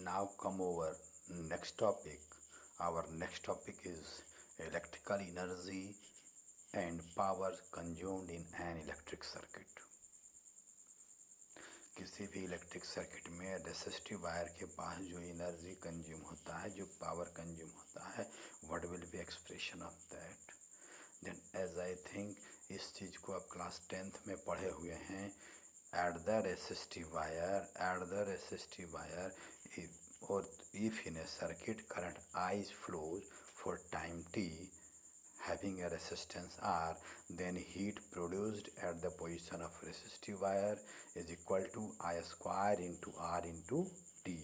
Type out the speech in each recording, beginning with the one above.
Now come over next topic. Our next topic is electrical energy and power consumed in an electric circuit. किसी भी electric circuit में resistive wire के पास जो energy consume होता है, जो पावर कंज्यूम होता है, what will be expression of that. Then as I think इस चीज़ को आप क्लास 10th में पढ़े हुए हैं. At the resistive wire or if in a circuit current I flows for time t having a resistance R, then heat produced at the position of resistive wire is equal to I square into R into T,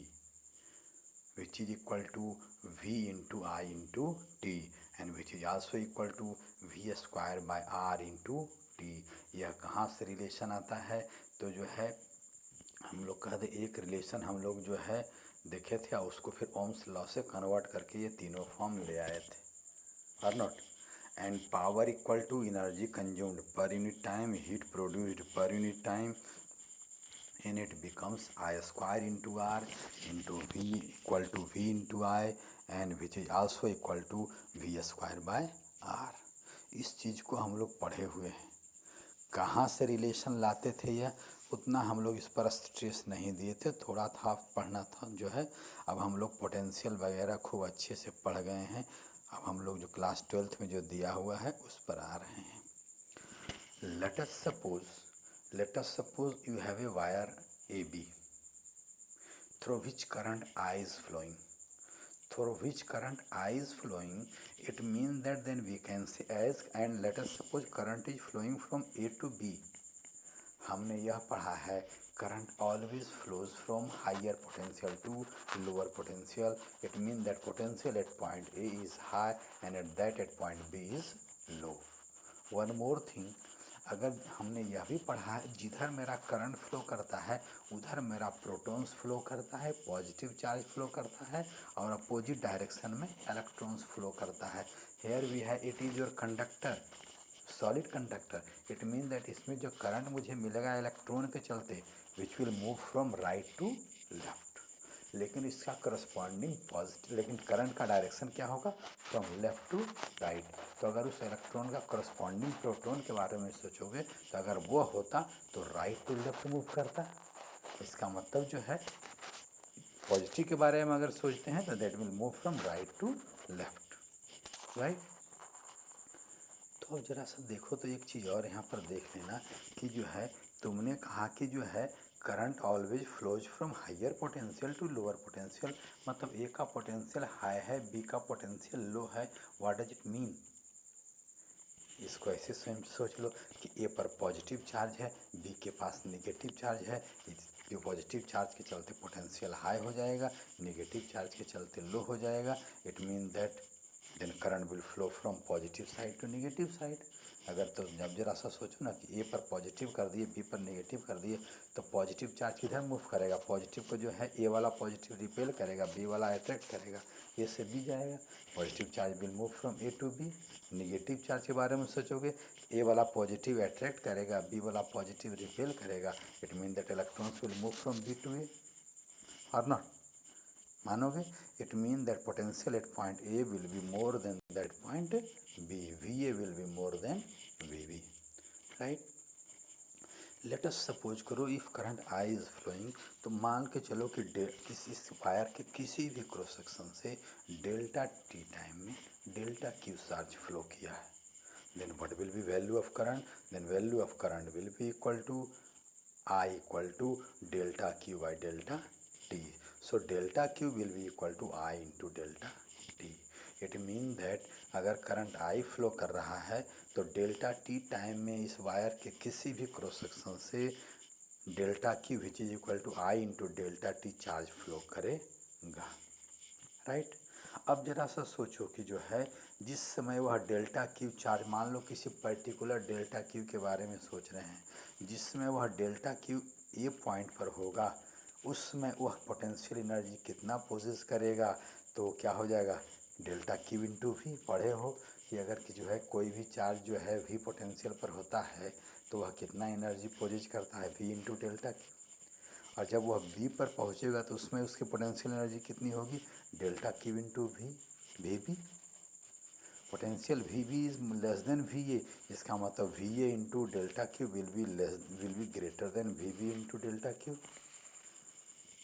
which is equal to V into I into T and which is also equal to V square by R into T. यह कहाँ से relation आता है? तो जो है हम लोग कहते एक रिलेशन हम लोग जो है देखे थे और उसको फिर ओम्स लॉ से कन्वर्ट करके ये तीनों फॉर्म ले आए थे, और not. And power equal to energy consumed per unit time, heat produced per unit time, and it becomes I square into R into V equal to V into I and which is also equal to V square by R. इस चीज़ को हम लोग पढ़े हुए हैं. कहाँ से रिलेशन लाते थे यह उतना हम लोग इस पर स्ट्रेस नहीं दिए थे, थोड़ा था पढ़ना था जो है. अब हम लोग पोटेंशियल वगैरह खूब अच्छे से पढ़ गए हैं. अब हम लोग जो क्लास 12th में जो दिया हुआ है उस पर आ रहे हैं. Let us suppose you have a wire AB through which current I is flowing. It means that then we can say as, and let us suppose current is flowing from A to B. हमने यह पढ़ा है current always flows from higher potential to lower potential. It means that potential at point A is high and at point B is low. One more thing, अगर हमने यह भी पढ़ा है जिधर मेरा करंट फ्लो करता है उधर मेरा प्रोटॉन्स फ्लो करता है, पॉजिटिव चार्ज फ्लो करता है, और अपोजिट डायरेक्शन में इलेक्ट्रॉन्स फ्लो करता है. हेयर वी है it is your conductor, solid conductor. It mean that इसमें जो करंट मुझे मिलेगा इलेक्ट्रॉन के चलते which will move from right to left, लेकिन इसका करस्पॉन्डिंग पॉजिटिव, लेकिन करंट का डायरेक्शन क्या होगा? From left to right. तो अगर उस इलेक्ट्रॉन का करस्पॉन्डिंग प्रोटॉन के बारे में सोचोगे तो अगर वो होता तो राइट टू लेफ्ट मूव करता. इसका मतलब जो है पॉजिटिव के बारे में अगर सोचते हैं तो that will move from right to left, right. तो जरा सा देखो तो एक चीज़ और यहाँ पर देख लेना कि जो है तुमने कहा कि जो है current always flows from higher potential to lower potential. मतलब ए का पोटेंशियल हाई है, बी का पोटेंशियल लो है. What does it mean? इसको ऐसे सोच लो कि ए पर पॉजिटिव चार्ज है, बी के पास नेगेटिव चार्ज है. जो पॉजिटिव चार्ज के चलते पोटेंशियल हाई हो जाएगा, नेगेटिव चार्ज के चलते लो हो जाएगा. It mean that then current will flow from positive side to negative side. अगर तो जब जरा सा सोचो ना कि ए पर पॉजिटिव कर दिए, बी पर नेगेटिव कर दिए, तो पॉजिटिव चार्ज किधर मूव करेगा? पॉजिटिव को जो है ए वाला पॉजिटिव रिपेल करेगा, बी वाला अट्रैक्ट करेगा, ए से बी जाएगा. Positive charge will move from A to B. Negative charge के बारे में सोचोगे, ए वाला पॉजिटिव अट्रैक्ट करेगा, बी वाला पॉजिटिव रिपेल करेगा. It mean that electrons will move from B to A, और नॉट? मानोगे? It mean that potential at point A will be more than that point B. V A will be more than V B, right. Let us suppose करो if current I is flowing, तो मान के चलो कि किसी wire के किसी भी क्रॉस सेक्शन से डेल्टा टी टाइम में डेल्टा क्यू चार्ज फ्लो किया है. Then what will be value of current? Then value of current will be equal to I equal to delta Q by delta T. So delta Q will be equal to I into delta T. It mean that अगर current I flow कर रहा है तो delta T time में इस wire के किसी भी क्रॉस सेक्शन से delta Q which is equal to I into delta T charge flow करेगा, राइट. अब जरा सा सोचो कि जो है जिस समय वह डेल्टा क्यू चार्ज, मान लो किसी पर्टिकुलर डेल्टा क्यू के बारे में सोच रहे हैं, जिस समय वह डेल्टा क्यू ए पॉइंट पर होगा उस समय वह पोटेंशियल एनर्जी कितना पोजेस करेगा? तो क्या हो जाएगा? Delta Q into V. पढ़े हो कि अगर कि जो है कोई भी चार्ज जो है वी पोटेंशियल पर होता है तो वह कितना एनर्जी पोजेस करता है? V into delta Q. और जब वह बी पर पहुंचेगा तो उसमें उसकी पोटेंशियल एनर्जी कितनी होगी, delta Q into V, V B. Potential V B is less than V A, इसका मतलब V A into delta Q will be greater than V B into delta Q.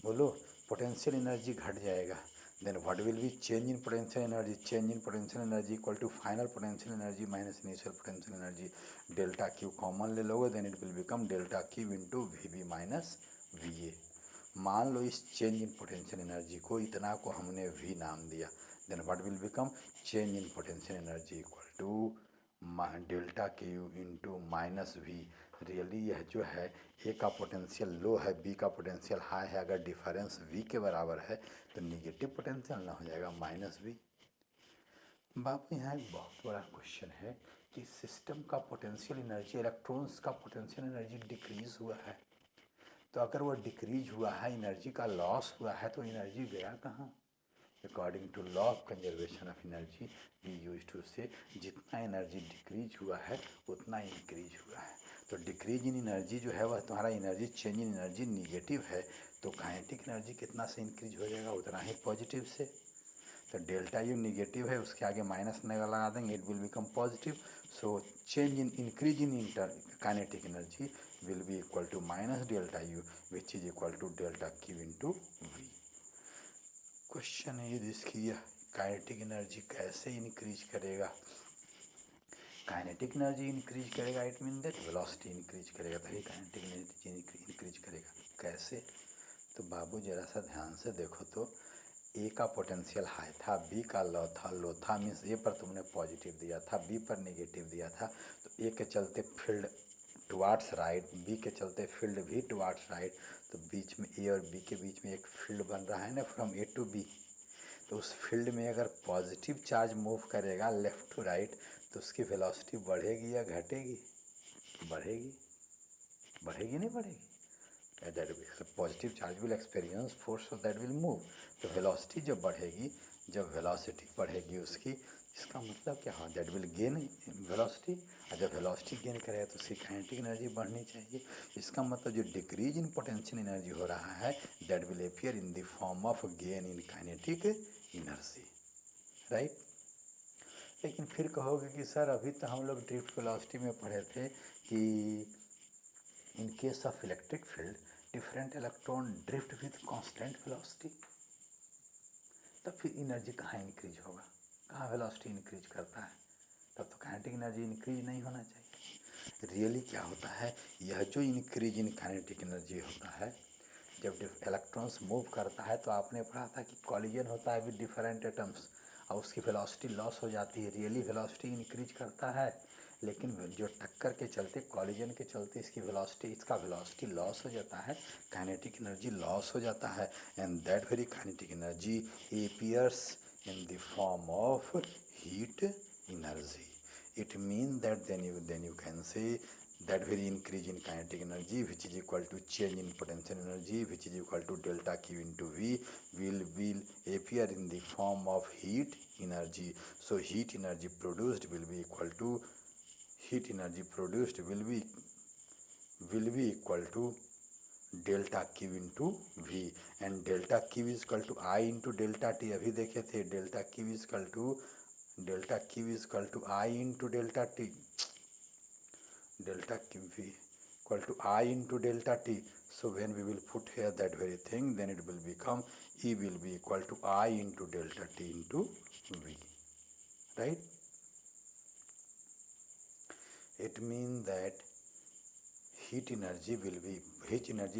बोलो, पोटेंशियल एनर्जी घट जाएगा, then what will be change in potential energy, change in potential energy equal to final potential energy minus initial potential energy. Delta Q common ले लोगे, then it will become delta Q into V B minus V A. मान लो इस change in potential energy को, इतना को हमने V नाम दिया, then what will become change in potential energy equal to delta Q into minus V. Really यह जो है ए का पोटेंशियल लो है, बी का पोटेंशियल हाई है, अगर डिफरेंस वी के बराबर है तो निगेटिव पोटेंशियल ना हो जाएगा माइनस वी। बाबू यहाँ एक बहुत बड़ा क्वेश्चन है कि सिस्टम का पोटेंशियल एनर्जी, इलेक्ट्रॉन्स का पोटेंशियल एनर्जी डिक्रीज हुआ है, तो अगर वो डिक्रीज हुआ है, एनर्जी का लॉस हुआ है, तो एनर्जी गया कहाँ। According to law of conservation of energy we use to say जितना एनर्जी डिक्रीज हुआ है उतना इंक्रीज हुआ है। तो डिक्रीज इन एनर्जी जो है वह तुम्हारा एनर्जी चेंज इन एनर्जी निगेटिव है, तो काइनेटिक एनर्जी कितना से इंक्रीज हो जाएगा, उतना ही पॉजिटिव से। तो डेल्टा यू निगेटिव है, उसके आगे माइनस लगा देंगे, it will become positive. So change in increase in inter kinetic energy will be equal to minus delta U which is equal to delta Q into V. Question है इसकी, यह kinetic energy कैसे increase करेगा। Kinetic energy increase करेगा, it mean that velocity increase करेगा, तभी kinetic energy increase करेगा। कैसे, तो बाबू जरा सा ध्यान से देखो तो, ए का पोटेंशियल हाई था, बी का लो था, मीन्स ए पर तुमने पॉजिटिव दिया था, बी पर नेगेटिव दिया था, तो ए के चलते फील्ड टुवार्ड्स राइट, बी के चलते फील्ड भी टुवार्ड्स राइट, तो बीच में ए और बी के बीच में एक फील्ड बन रहा है ना, फ्रॉम ए टू बी। तो उस फील्ड में अगर पॉजिटिव चार्ज मूव करेगा लेफ़्ट टू राइट, तो उसकी वेलोसिटी बढ़ेगी या घटेगी, बढ़ेगी, बढ़ेगी नहीं बढ़ेगी, that positive charge will experience force, so that will move. तो वेलोसिटी जब बढ़ेगी, जब वेलोसिटी बढ़ेगी उसकी, इसका मतलब क्या हो, दैट विल गेन वेलोसिटी, और जब वेलोसिटी गेन करेगा तो उसकी काइनेटिक एनर्जी बढ़नी चाहिए। इसका मतलब जो डिक्रीज इन पोटेंशियल एनर्जी हो रहा है, that will appear in the form of gain in kinetic energy, right. लेकिन फिर कहोगे कि सर अभी तो हम लोग ड्रिफ्ट वेलोसिटी में पढ़े थे कि in case of electric field different electron drift with constant velocity, तब फिर एनर्जी कहाँ इंक्रीज होगा, कहाँ वेलोसिटी इंक्रीज करता है, तब तो काइनेटिक एनर्जी इंक्रीज नहीं होना चाहिए। रियली क्या होता है, यह जो इंक्रीज इन काइनेटिक एनर्जी होता है, जब इलेक्ट्रॉन्स मूव करता है, तो आपने पढ़ा था कि कॉलिजन होता है विद डिफरेंट एटम्स, और उसकी वेलोसिटी लॉस हो जाती है। रियली वेलोसिटी इंक्रीज करता है, लेकिन जो टक्कर के चलते, कॉलिजन के चलते इसका वेलोसिटी लॉस हो जाता है, काइनेटिक एनर्जी लॉस हो जाता है, and that very kinetic energy appears in the form of heat energy. It means that then you can say that very increase in kinetic energy which is equal to change in potential energy which is equal to delta Q into V will appear in the form of heat energy. So heat energy produced will be equal to equal to delta Q into V, and delta Q is equal to I into delta T. अभी देखे थे delta Q is equal to I into delta T, delta Q V equal to I into delta T. So when we will put here that very thing, then it will become E will be equal to I into delta T into V, right. It mean that heat energy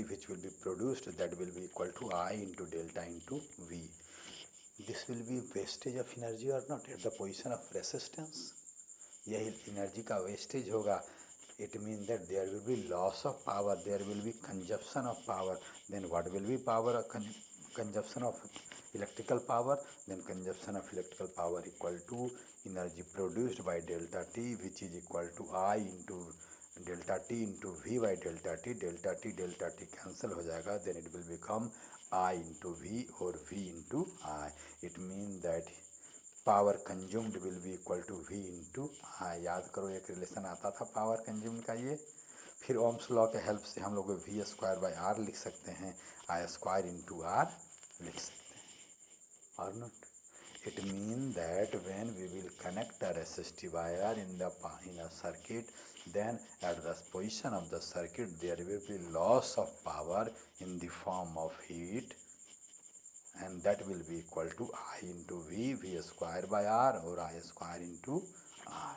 which will be produced, that will be equal to I into delta into V. This will be wastage of energy or not at the position of resistance, यही energy का wastage होगा। It means that there will be loss of power, there will be consumption of power. Then what will be power? Consumption of electrical power, then consumption of electrical power equal to energy produced by delta T, which is equal to I into delta T into V by delta T cancel हो जाएगा, then it will become I into V और V into I. It mean that power consumed will be equal to V into I. याद करो एक relation आता था power consumed का, ये फिर ओम्स लॉ के हेल्प से हम लोग वी स्क्वायर बाई आर लिख सकते हैं, आई स्क्वायर इंटू आर लिख सकते हैं, और not. It means that when we will connect a resistive wire in a circuit, then at the position of the circuit there will be loss of power in the form of heat, and that will be equal to I into V square by R, or I square into R.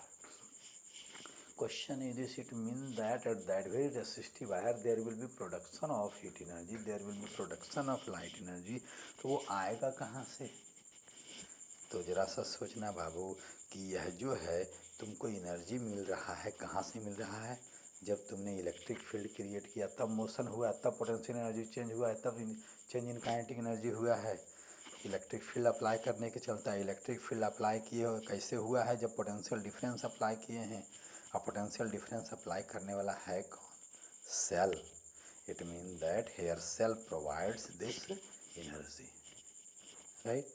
Question is this: it means that at that very resistive wire there will be production of heat energy, there will be production of light energy. तो वो आएगा कहाँ से? तो ज़रा सा सोचना बाबू कि यह जो है तुमको एनर्जी मिल रहा है, कहाँ से मिल रहा है? जब तुमने इलेक्ट्रिक फील्ड क्रिएट किया तब मोशन हुआ, तब पोटेंशियल एनर्जी चेंज हुआ है, तब चेंज इन काइनेटिक एनर्जी हुआ है. इलेक्ट्रिक फील्ड अप्लाई करने के चलता है. इलेक्ट्रिक फील्ड अप्लाई किए कैसे हुआ है? जब पोटेंशियल डिफरेंस अप्लाई किए हैं. अब पोटेंशियल डिफरेंस अप्लाई करने वाला है कौन? Cell. It mean that here cell provides this energy, right.